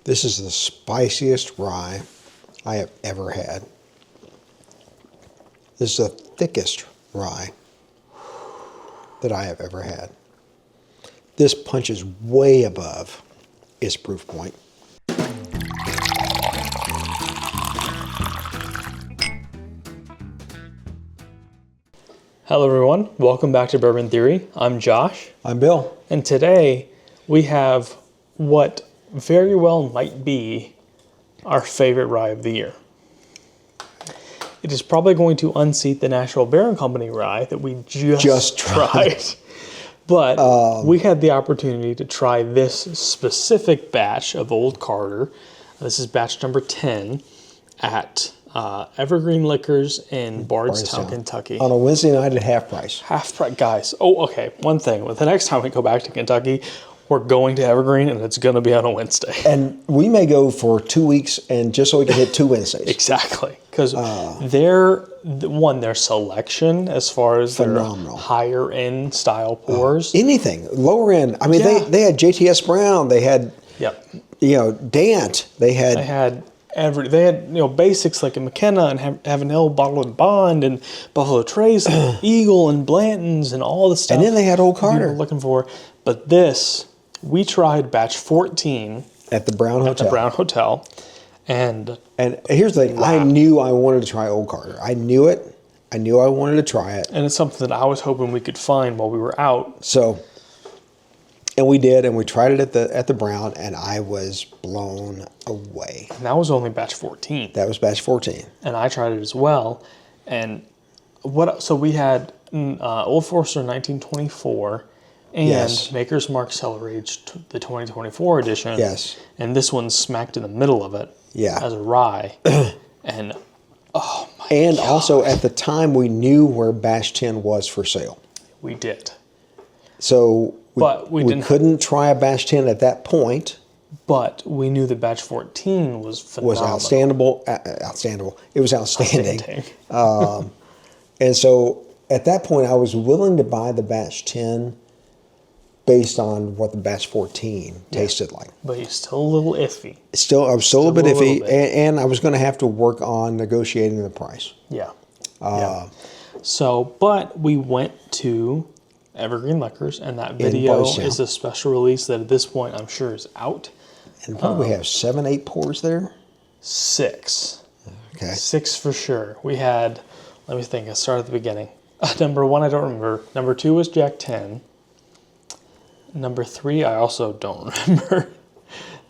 This is the spiciest rye I have ever had. This is the thickest rye that I have ever had. This punches way above its proof point. Hello everyone, welcome back to Bourbon Theory. I'm Josh. I'm Bill. And today we have what very well might be our favorite rye of the year. It is probably going to unseat the National Beer and Company rye that we just tried. But we had the opportunity to try this specific batch of Old Carter. This is batch number 10 at Evergreen Liquors in Bardstown, Kentucky. On a Wednesday night at half price. Half price, guys. Oh, okay. One thing. Well, the next time we go back to Kentucky, we're going to Evergreen, and it's going to be on a Wednesday. And we may go for 2 weeks, and just so we can hit 2 Wednesdays. Exactly, because their selection as far as phenomenal. Their higher end style pours, anything lower end. I mean, they had JTS Brown, they had Dant, they had basics like a McKenna and Havanel Bottle and Bond and Buffalo Trace, and Eagle and Blanton's and all the stuff. And then they had Old Carter. Looking for, but this we tried batch 14 at the Brown Hotel. At the Brown Hotel, and here's the thing: I knew I wanted to try Old Carter. I knew it. I knew I wanted to try it, and it's something that I was hoping we could find while we were out. So. And we did, and we tried it at the Brown, and I was blown away. And that was only batch 14. That was batch 14. And I tried it as well. And so we had Old Forester 1924 and Maker's Mark Cellar Aged, the 2024 edition. Yes. And this one's smacked in the middle of it as a rye. And oh my And gosh. Also at the time we knew where batch 10 was for sale. We did. So we couldn't try a batch 10 at that point. But we knew that batch 14 was phenomenal. Was outstandable. It was outstanding. And so at that point, I was willing to buy the batch 10 based on what the batch 14 tasted like. But you're still a little iffy. I was still a bit iffy, and I was going to have to work on negotiating the price. Yeah. So, but we went to Evergreen Liquors, and that video is a special release that at this point I'm sure is out. And what do we have, 7, 8 pours there? 6. Okay. 6 for sure. We had, let me think, I start at the beginning. Number 1, I don't remember. Number 2 was Jack 10. Number 3, I also don't remember.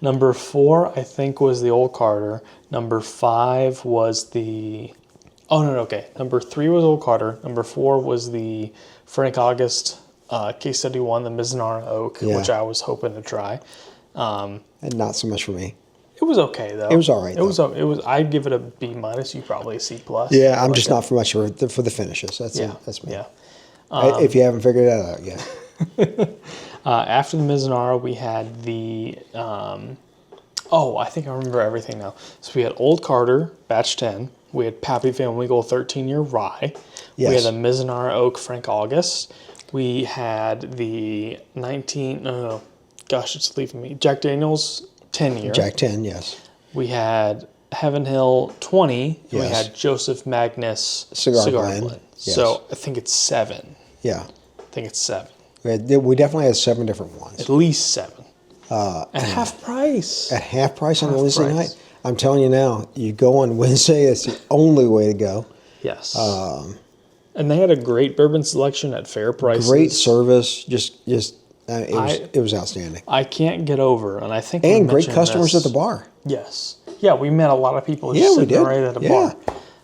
Number 4, I think, was the Old Carter. Number 5 was the... Oh, no, okay. Number 3 was Old Carter. Number 4 was the Frank August Case Study 1, the Mizunara Oak, which I was hoping to try. And not so much for me. It was okay, though. It was all right, It was. I'd give it a B-. You probably a C+. Yeah, I'm just not for much for the finishes. That's it. That's me. Yeah. If you haven't figured that out yet. After the Mizunara, we had the... I think I remember everything now. So we had Old Carter, batch 10. We had Pappy Family Gold 13-year rye. Yes. We had the Mizunara Oak Frank August. We had the it's leaving me. Jack Daniel's 10-year. Jack 10, yes. We had Heaven Hill 20. Yes. And we had Joseph Magnus Cigar Blend. Yes. So I think it's 7. Yeah. I think it's 7. We definitely had 7 different ones. At least 7. At half price. At half price on a Wednesday night. I'm telling you now, you go on Wednesday, it's the only way to go. Yes. And they had a great bourbon selection at fair prices. Great service, it was outstanding. I can't get over, and I think great customers at the bar. Yes. Yeah, we met a lot of people sitting right at a bar.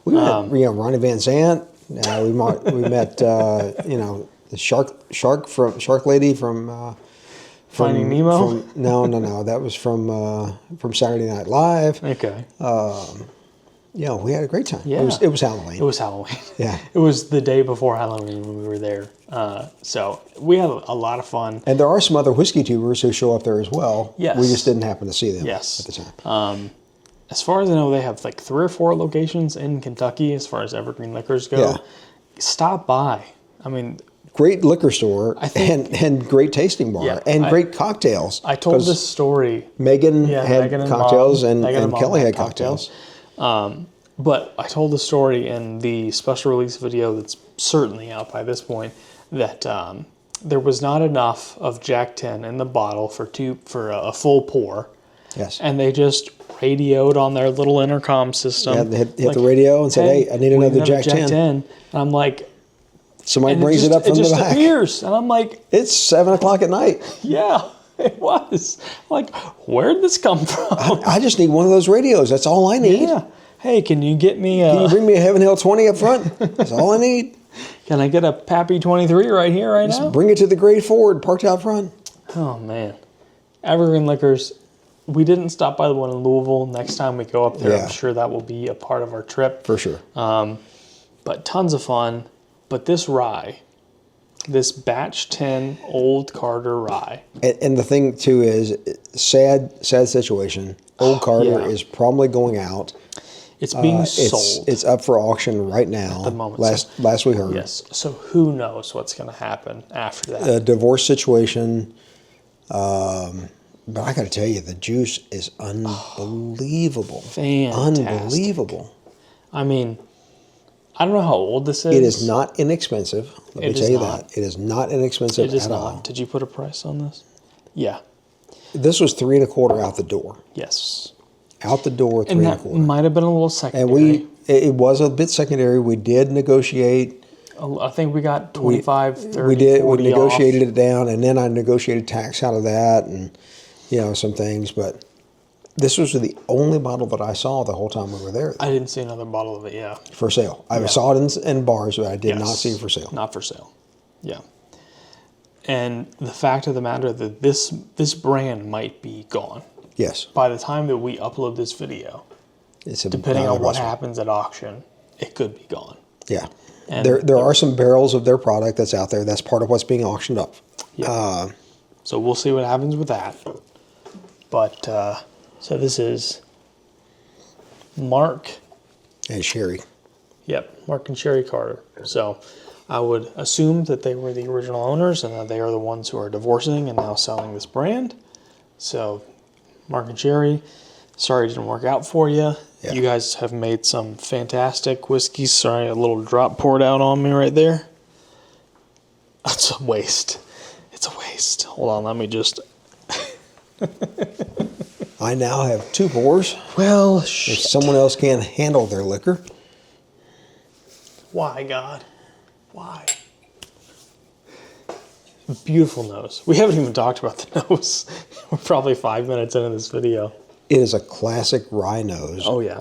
We met Ronnie Van Zant. We met the shark lady from Finding Nemo? No. That was from Saturday Night Live. Okay. We had a great time. Yeah. It was Halloween. It was Halloween. Yeah. It was the day before Halloween when we were there. So we had a lot of fun. And there are some other whiskey tubers who show up there as well. Yes. We just didn't happen to see them at the time. As far as I know, they have like 3 or 4 locations in Kentucky as far as Evergreen Liquors go. Yeah. Stop by. I mean, great liquor store and great tasting bar and great cocktails. I told this story. Megan had cocktails and Kelly had cocktails. But I told the story in the special release video that's certainly out by this point that there was not enough of Jack 10 in the bottle for a full pour. Yes. And they just radioed on their little intercom system. Yeah, they hit the radio and said, hey, I need another Jack 10. And I'm like... Somebody brings it up from the back. It just appears. And I'm like... It's 7 o'clock at night. Yeah, it was. Like, where'd this come from? I just need one of those radios. That's all I need. Yeah. Hey, can you get me Can you bring me a Heaven Hill 20 up front? That's all I need. Can I get a Pappy 23 right here, right now? Bring it to the Great Ford, parked out front. Oh, man. Evergreen Liquors... We didn't stop by the one in Louisville. Next time we go up there, I'm sure that will be a part of our trip. For sure. But tons of fun. But this rye, this batch 10 Old Carter rye. And the thing, too, is sad situation. Old Carter is probably going out. It's being sold. It's up for auction right now. At the moment. Last we heard. Yes. So who knows what's going to happen after that. A divorce situation. But I got to tell you, the juice is unbelievable. Fantastic. Unbelievable. I mean, I don't know how old this is. It is not inexpensive. Let me tell you that. It is not inexpensive at all. Did you put a price on this? Yeah. This was $3.25 out the door. Yes. Out the door, $3.25. And that might have been a little secondary. And it was a bit secondary. We did negotiate. I think we got 25, 30, we did. 40 We negotiated off. it down, and then I negotiated tax out of that, and some things. But this was the only bottle that I saw the whole time we were there. I didn't see another bottle of it. Yeah. For sale. I saw it in bars, but I did not see it for sale. Not for sale. Yeah. And the fact of the matter that this brand might be gone. Yes. By the time that we upload this video, depending on what happens at auction, it could be gone. Yeah. And there are some barrels of their product that's out there. That's part of what's being auctioned up. Yeah. So we'll see what happens with that. But, so this is Mark. And Sherry. Yep, Mark and Sherry Carter. So I would assume that they were the original owners and that they are the ones who are divorcing and now selling this brand. So Mark and Sherry, sorry it didn't work out for you. Yeah. You guys have made some fantastic whiskeys. Sorry, a little drop poured out on me right there. That's a waste. It's a waste. Hold on, let me just... I now have 2 pours. Well, if someone else can't handle their liquor. Why, God? Why? Beautiful nose. We haven't even talked about the nose. We're probably 5 minutes into this video. It is a classic rye nose. Oh, yeah.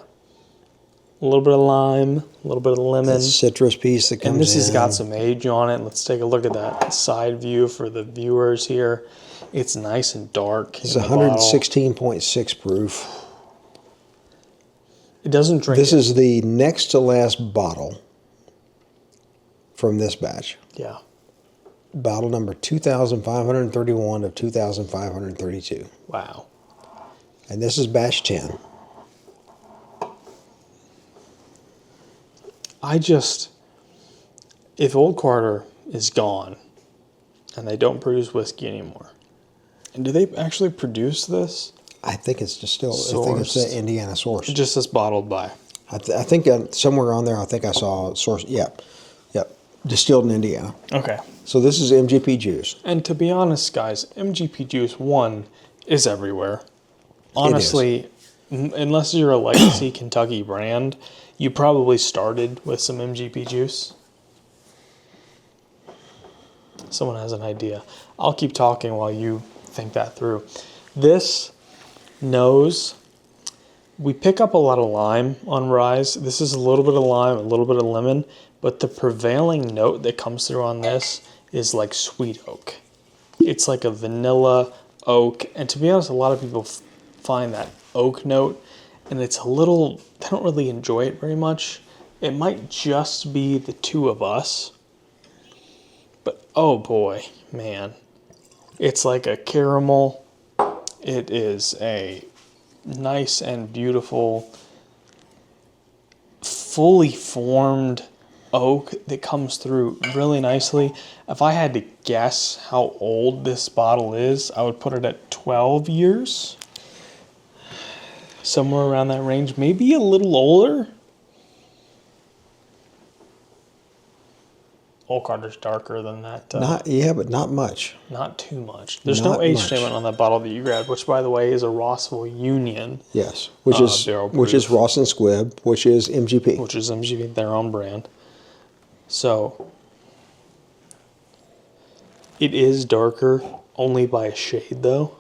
A little bit of lime, a little bit of lemon. That citrus piece that comes in. And this has got some age on it. Let's take a look at that side view for the viewers here. It's nice and dark. It's 116.6 proof. It doesn't drink. This is the next to last bottle from this batch. Yeah. Bottle number 2,531 of 2,532. Wow. And this is batch 10. If Old Carter is gone and they don't produce whiskey anymore, and do they actually produce this? I think it's just still, sourced. I think it's the Indiana source. It just says bottled by. I think somewhere on there, I think I saw source. Yep. Distilled in Indiana. Okay. So this is MGP juice. And to be honest, guys, MGP juice, is everywhere. Honestly, unless you're a legacy Kentucky brand, you probably started with some MGP juice. Someone has an idea. I'll keep talking while you think that through. This nose, we pick up a lot of lime on ryes. This is a little bit of lime, a little bit of lemon, but the prevailing note that comes through on this is like sweet oak. It's like a vanilla oak, and to be honest, a lot of people find that oak note, and it's a little, they don't really enjoy it very much. It might just be the two of us, but oh boy, man. It's like a caramel. It is a nice and beautiful, fully formed oak that comes through really nicely. If I had to guess how old this bottle is, I would put it at 12 years. Somewhere around that range, maybe a little older. Old Carter's darker than that. But not much. Not too much. There's no age statement on that bottle that you grabbed, which, by the way, is a Rossville Union. Yes, which is Ross and Squibb, which is MGP. Which is MGP, their own brand. So, it is darker, only by a shade, though.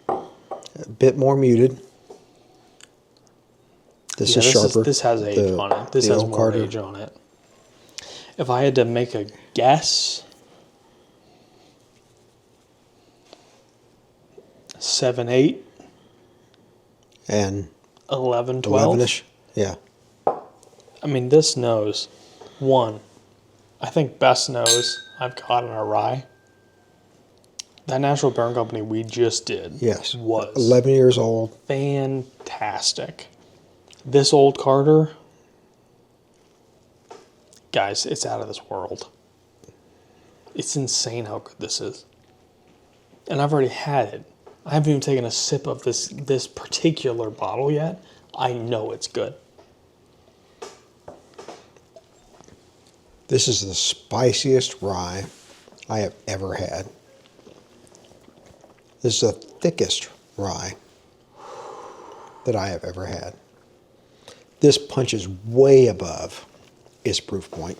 A bit more muted. This is sharper. This has age on it. This has more age on it. If I had to make a guess, 7, 8. And 11, 12. 11-ish. Yeah. I mean, this nose, I think best nose I've got in a rye. That National Bourbon Company we just did. Yes. Was 11 years old. Fantastic. This Old Carter, guys, it's out of this world. It's insane how good this is. And I've already had it. I haven't even taken a sip of this particular bottle yet. I know it's good. This is the spiciest rye I have ever had. This is the thickest rye that I have ever had. This punches way above its proof point.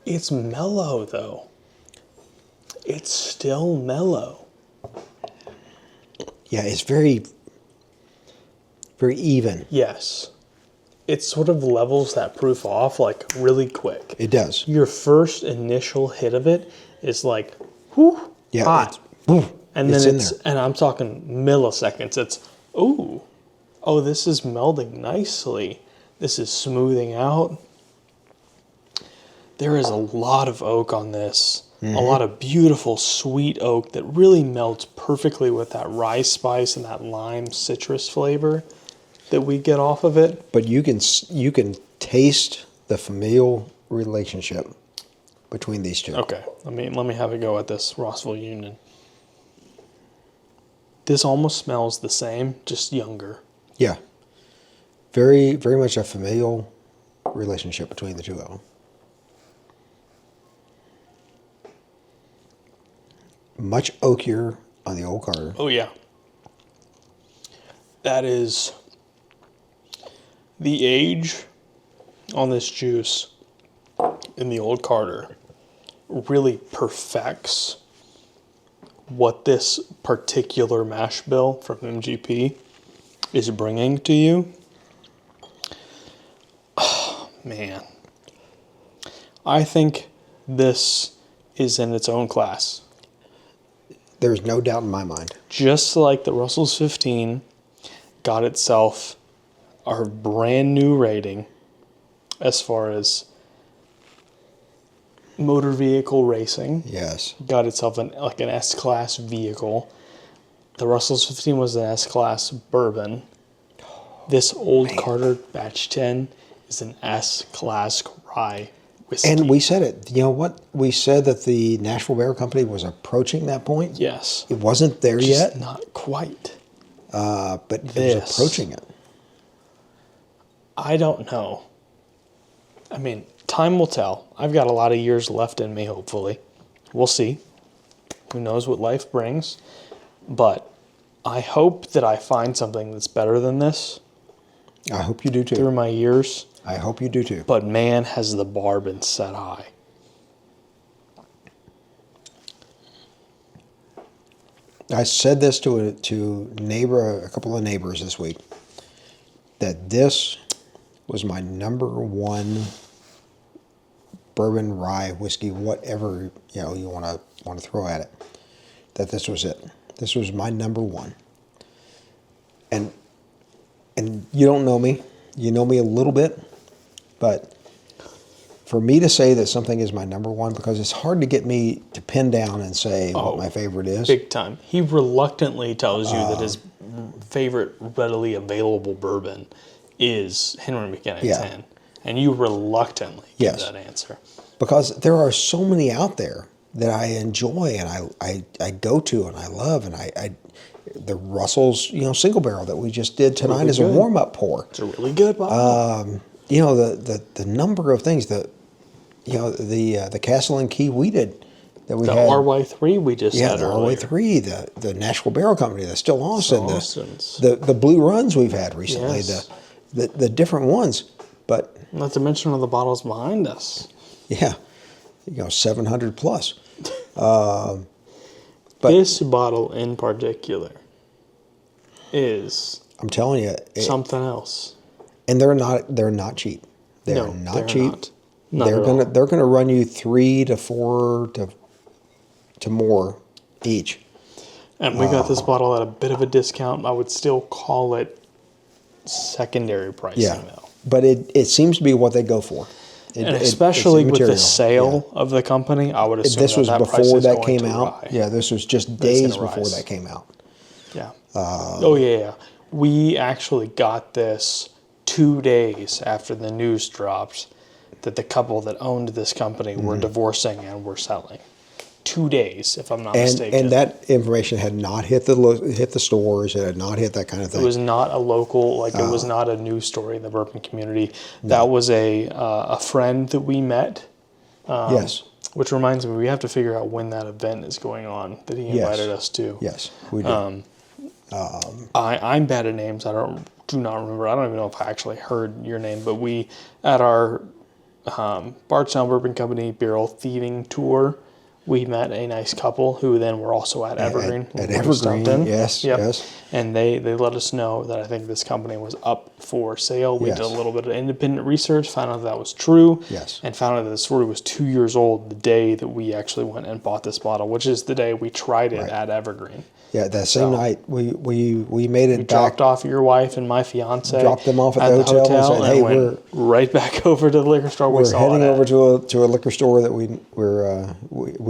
It's mellow, though. It's still mellow. Yeah, it's very, very even. Yes. It sort of levels that proof off like really quick. It does. Your first initial hit of it is like, whew, yeah, hot. And it's then in there. And I'm talking milliseconds. It's, ooh, oh, this is melding nicely. This is smoothing out. There is a lot of oak on this. Mm-hmm. A lot of beautiful sweet oak that really melts perfectly with that rye spice and that lime citrus flavor that we get off of it. But you can taste the familial relationship between these two. Okay, let me have a go at this Rossville Union. This almost smells the same, just younger. Yeah. Very, very much a familial relationship between the two of them. Much oakier on the Old Carter. Oh, yeah. That is the age on this juice in the Old Carter really perfects what this particular mash bill from MGP is bringing to you. Oh, man. I think this is in its own class. There's no doubt in my mind. Just like the Russell's 15 got itself our brand new rating as far as motor vehicle racing. Yes. Got itself an S-Class vehicle. The Russell's 15 was an S-Class bourbon. This Old Carter Batch 10 is an S-Class rye whiskey. And we said it. You know what? We said that the Nashville Beer Company was approaching that point. Yes. It wasn't there yet. Not quite. But it was approaching it. I don't know. I mean, time will tell. I've got a lot of years left in me, hopefully. We'll see. Who knows what life brings. But I hope that I find something that's better than this. I hope you do too. Through my years. I hope you do too. But man, has the bar been set high. I said this to a couple of neighbors this week, that this was my number one bourbon, rye, whiskey, whatever you want to throw at it. That this was it. This was my number one. And you don't know me. You know me a little bit, but for me to say that something is my number one, because it's hard to get me to pin down and say what my favorite is. Big time. He reluctantly tells you that his favorite readily available bourbon is Henry McKenna 10. And you reluctantly give that answer. Because there are so many out there that I enjoy and I go to and I love. And the Russell's, single barrel that we just did tonight really is a warm-up pour. It's a really good bottle. The number of things, the Castle and Key wheated that we had. The RY3 we just had earlier. The RY3, the Nashville Barrel Company, the Still Austin, the Blue Runs we've had recently, the different ones. But not to mention all the bottles behind us. Yeah, 700 plus. But this bottle in particular is, I'm telling you, something else. And they're not cheap. They're not cheap. Not they're gonna run you $3 to $4 to more each. And we got this bottle at a bit of a discount. I would still call it secondary pricing though. But it seems to be what they go for. And especially with the sale of the company, I would assume this was that before that came out. Rise. Yeah, this was just days before that came out. Yeah. We actually got this 2 days after the news dropped that the couple that owned this company were divorcing and were selling. 2 days, if I'm not mistaken. And that information had not hit the stores. It had not hit that kind of thing. It was not a local, it was not a news story in the bourbon community. That was a friend that we met. Yes. Which reminds me, we have to figure out when that event is going on that he invited us to. Yes, we do. I'm bad at names. I do not remember. I don't even know if I actually heard your name, but we, at our Bardstown Bourbon Company barrel thieving tour, we met a nice couple who then were also at Evergreen. At Evergreen, yes. And they let us know that I think this company was up for sale. We did a little bit of independent research, found out that was true. Yes. And found out that the story was 2 years old the day that we actually went and bought this bottle, which is the day we tried it at Evergreen. Yeah, that same night we made it. We dropped off your wife and my fiance. Dropped them off at the hotel and said, "Hey, we're right back over to the liquor store. We're heading over to a liquor store that we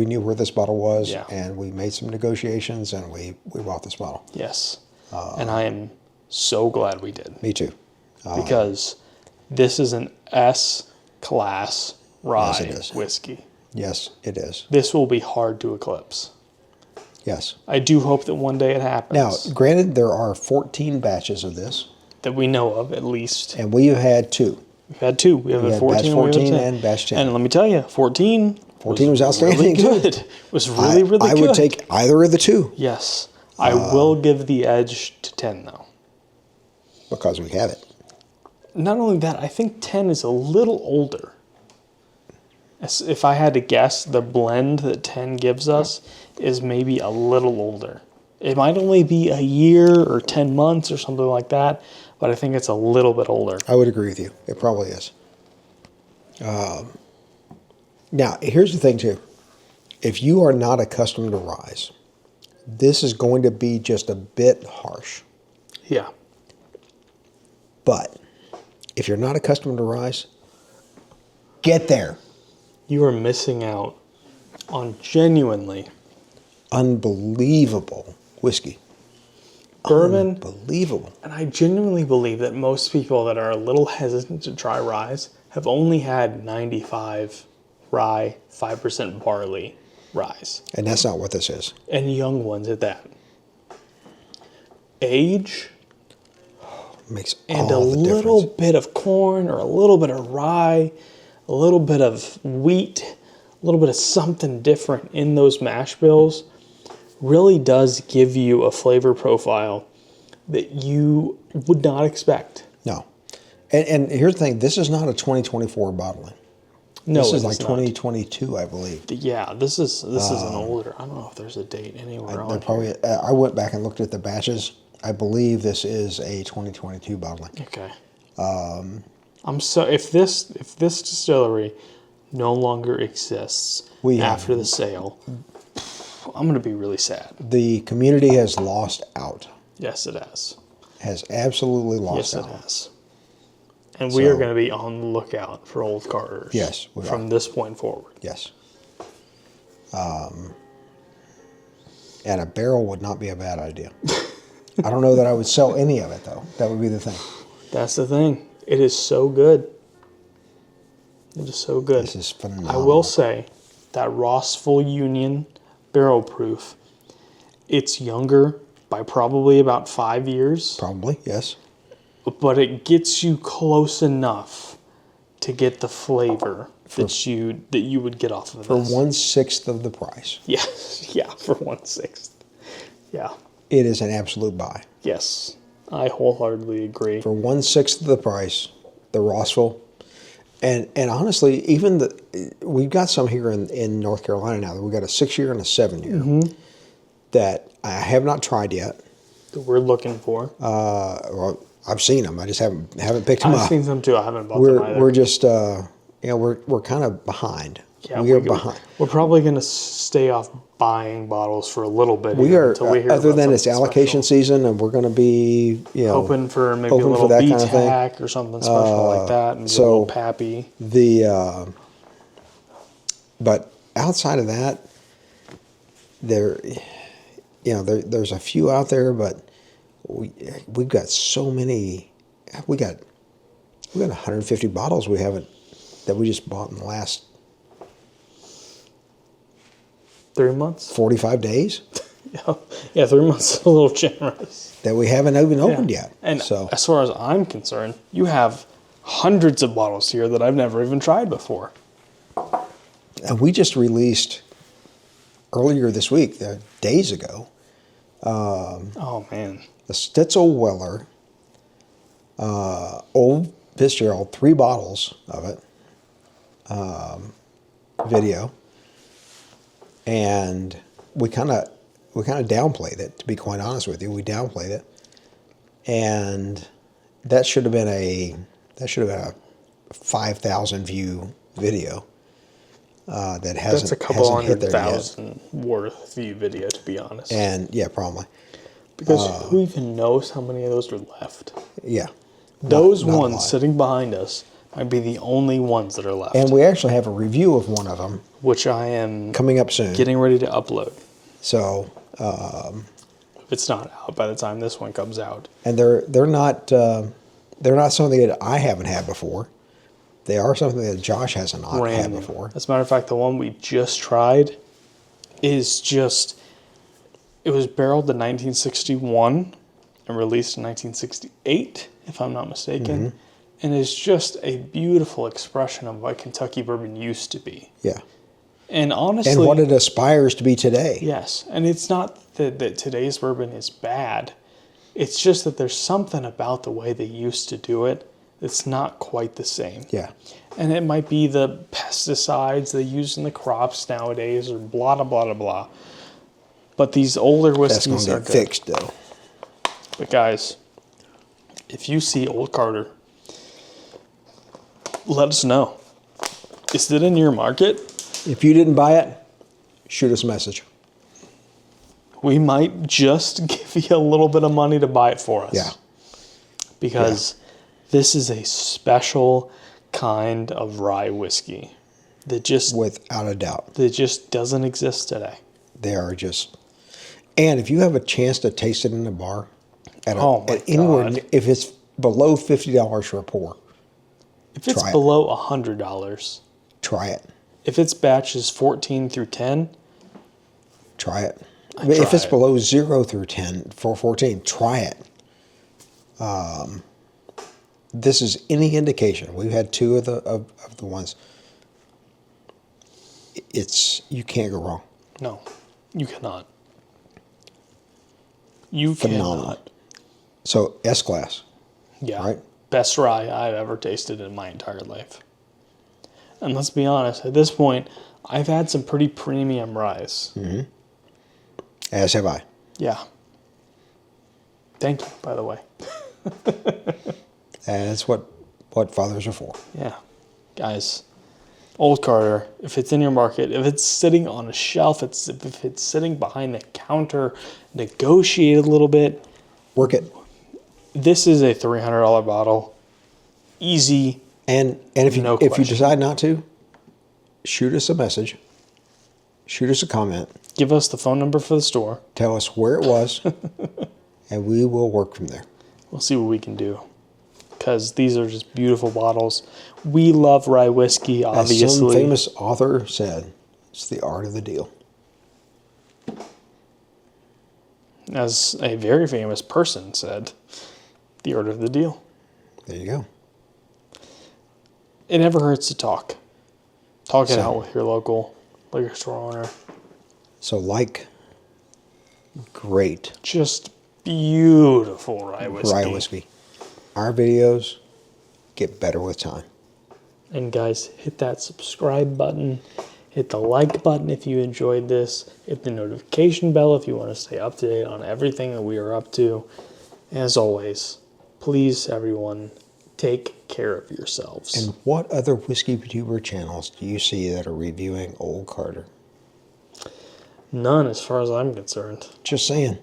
knew where this bottle was, and we made some negotiations and we bought this bottle." Yes, and I am so glad we did. Me too, because this is an S-class rye whiskey. Yes, it is. This will be hard to eclipse. Yes. I do hope that one day it happens. Now, granted, there are 14 batches of this. That we know of, at least. And we have had 2. We've had 2. We have had 14, batch 14 and batch 10. And let me tell you, 14 was outstanding. Really good. It was really good. I would take either of the 2. Yes. I will give the edge to 10, though. Because we have it. Not only that, I think 10 is a little older. If I had to guess, the blend that 10 gives us is maybe a little older. It might only be a year or 10 months or something like that, but I think it's a little bit older. I would agree with you. It probably is. Now, here's the thing, too. If you are not accustomed to rye, this is going to be just a bit harsh. Yeah. But if you're not accustomed to rye, get there. You are missing out on genuinely unbelievable whiskey. Bourbon. Unbelievable. And I genuinely believe that most people that are a little hesitant to try rye have only had 95 rye, 5% barley rye. And that's not what this is. And young ones at that. Age makes and all the difference. A little bit of corn or a little bit of rye, a little bit of wheat, a little bit of something different in those mash bills really does give you a flavor profile that you would not expect. No. And here's the thing, this is not a 2024 bottling. No, this is like 2022, I believe. Yeah, this is an older. I don't know if there's a date anywhere on probably. I went back and looked at the batches. I believe this is a 2022 bottling. Okay. If this distillery no longer exists after the sale, I'm going to be really sad. The community has lost out. Yes, it has. Has absolutely lost out. Yes, it has. And we are going to be on the lookout for old Carters. Yes, we from this point forward. Yes. And a barrel would not be a bad idea. I don't know that I would sell any of it, though. That would be the thing. That's the thing. It is so good. It is so good. This is phenomenal. I will say that Rossville Union barrel proof, it's younger by probably about 5 years. Probably, yes. But it gets you close enough to get the flavor that you would get off of for this. 1/6 of the price. Yeah, for 1/6. Yeah. It is an absolute buy. Yes, I wholeheartedly agree. For 1/6 of the price, the Rossville, and honestly, even we've got some here in North Carolina now. We've got a 6-year and a 7-year that I have not tried yet. That we're looking for. Well, I've seen them. I just haven't picked them up. I've seen them too. I haven't bought them either. We're just we're kind of behind. Yeah, we are behind. We're probably going to stay off buying bottles for a little bit. We are, until we hear other about than it's something allocation special. season, and we're going to be hoping for maybe a hoping little for that beach kind of thing. hack or something special like that, and so a little pappy. But outside of that, there's a few out there, but we've got so many. We got 150 bottles that we just bought in the last 3 months. 45 days. Yeah, 3 months is a little generous. That we haven't even opened yet. And so, as far as I'm concerned, you have hundreds of bottles here that I've never even tried before. and we just released earlier this week, days ago, Oh man, the Stitzel Weller Old Fitzgerald, 3 bottles of it, video, and we kind of downplayed it. To be quite honest with you, we downplayed it, and that should have been a 5,000 view video. That hasn't. that's a couple hasn't hit there yet. 100,000 worth view video, to be honest. And yeah, probably. Because who even knows how many of those are left? Yeah. Those not a ones lot. sitting behind us might be the only ones that are left. And we actually have a review of one of them which I am coming up soon. getting ready to upload. So, If it's not out by the time this one comes out. and they're not something that I haven't had before. They are something that Josh hasn't had Brand new. before. As a matter of fact, the one we just tried is just, it was barreled in 1961 and released in 1968, if I'm not mistaken. Mm-hmm. And it's just a beautiful expression of what Kentucky bourbon used to be. Yeah. And honestly, And what it aspires to be today. yes, and it's not that today's bourbon is bad. It's just that there's something about the way they used to do it that's not quite the same. Yeah. And it might be the pesticides they use in the crops nowadays, or blah, blah, blah, blah. But these older That's whiskeys going are to good. get fixed, though. But guys, if you see Old Carter, let us know. Is it in your market? If you didn't buy it, shoot us a message. We might just give you a little bit of money to buy it for us. Yeah. Because this is a special kind of rye whiskey that just Without a doubt. doesn't exist today. They are just... And if you have a chance to taste it in a bar, at God. if it's below $50 for a pour, If it's Try it. below $100, try it. if it's batches 14 through 10, Try it. I'd If try it's it. below 0 through 10, 14, try it. This is any indication. We've had 2 of the ones. You can't go wrong. no, you cannot. You Phenomenal. cannot. So S-Class, Yeah. right? Best rye I've ever tasted in my entire life. And let's be honest, at this point, I've had some pretty premium ryes. As have I. Yeah. Thank you, by the way. And that's what fathers are for. Yeah. Guys, Old Carter, if it's in your market, if it's sitting on a shelf, if it's sitting behind the counter, negotiate a little bit. Work it. This is a $300 bottle. Easy. And if you No if you question. decide not to, shoot us a message. Shoot us a comment. Give us the phone number for the store. Tell us where it was. and we will work from there. We'll see what we can do. Because these are just beautiful bottles. We love rye whiskey, obviously. As some famous author said, it's the art of the deal. As a very famous person said, the art of the deal. There you go. It never hurts to talk. Talk it out with your local liquor store owner. So great. Just beautiful rye whiskey. Rye whiskey. Our videos get better with time. And guys, hit that subscribe button. Hit the like button if you enjoyed this. Hit the notification bell if you want to stay up to date on everything that we are up to. As always, please, everyone, take care of yourselves. And what other whiskey YouTuber channels do you see that are reviewing Old Carter? None, as far as I'm concerned. Just saying.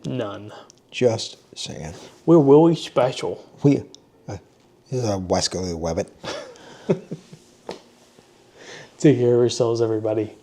None. Just saying. We're really special. This is a Wesco Webbit. Take care of yourselves, everybody.